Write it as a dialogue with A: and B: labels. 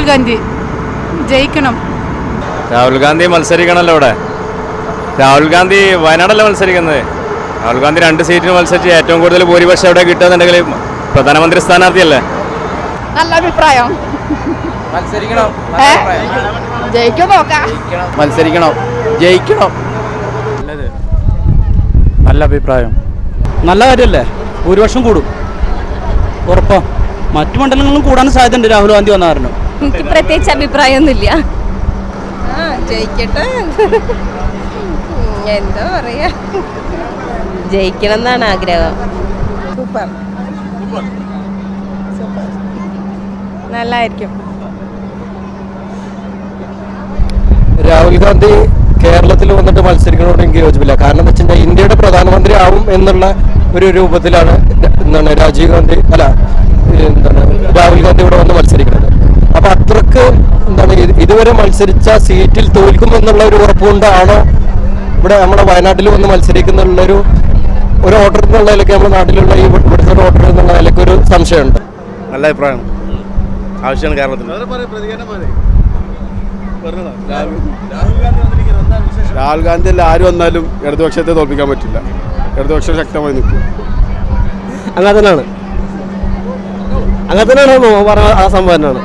A: ഗാന്ധി ജയിക്കണം.
B: രാഹുൽ ഗാന്ധി മത്സരിക്കണമല്ലോ ഇവിടെ. രാഹുൽ ഗാന്ധി വയനാടല്ല മത്സരിക്കുന്നത്. രാഹുൽ ഗാന്ധി 2 സീറ്റിന് മത്സരിച്ച് ഏറ്റവും കൂടുതൽ ഭൂരിപക്ഷം എവിടെ കിട്ടുന്നുണ്ടെങ്കിൽ പ്രധാനമന്ത്രി സ്ഥാനാർത്ഥിയല്ലേ.
A: നല്ല അഭിപ്രായം.
C: മത്സരിക്കണം, ജയിക്കണം.
D: നല്ല അഭിപ്രായം. നല്ല കാര്യമല്ലേ, ഭൂരിപക്ഷം കൂടും ഉറപ്പാ. മറ്റു മണ്ഡലങ്ങളിലും കൂടാൻ സാധ്യതയുണ്ട് രാഹുൽ ഗാന്ധി വന്ന കാരണം.
E: എനിക്ക് പ്രത്യേകിച്ച് അഭിപ്രായമൊന്നുമില്ല. ജയിക്കട്ടെ, എന്താ പറയാ, ജയിക്കണം എന്നാണ് ആഗ്രഹം. സൂപ്പർ, നല്ലായിരിക്കും.
C: രാഹുൽ ഗാന്ധി കേരളത്തിൽ വന്നിട്ട് മത്സരിക്കണോട് എനിക്ക് യോജിപ്പില്ല. കാരണം എന്താ വെച്ചാൽ ഇന്ത്യയുടെ പ്രധാനമന്ത്രി ആവും എന്നുള്ള ഒരു രൂപത്തിലാണ് രാജീവ് ഗാന്ധി രാഹുൽ ഗാന്ധി ഇവിടെ വന്ന് മത്സരിക്കുന്നത്. അപ്പൊ അത്രക്ക് ഇതുവരെ മത്സരിച്ച സീറ്റിൽ തോൽക്കുമെന്നുള്ള ഒരു ഉറപ്പുകൊണ്ടാണോ ഇവിടെ നമ്മുടെ വയനാട്ടിൽ വന്ന് മത്സരിക്കുന്നുള്ളൊരു ഓർഡർ എന്നുള്ള നിലയ്ക്ക് നമ്മുടെ നാട്ടിലുള്ള ഈ ഇവിടുത്തെ ഒരു ഓർഡർ എന്നുള്ള നിലയ്ക്ക് ഒരു സംശയമുണ്ട്.
B: നല്ല അഭിപ്രായമാണ്, ആവശ്യമാണ് കേരളത്തിൽ.
F: രാഹുൽ ഗാന്ധി അല്ല ആര് വന്നാലും ഇടതുപക്ഷത്തെ തോൽപ്പിക്കാൻ പറ്റില്ല. ഇടതുപക്ഷം ശക്തമായി നിൽക്കും.
C: അങ്ങനെ തന്നെയാണ് പറഞ്ഞ ആ സംഭവം തന്നെയാണ്.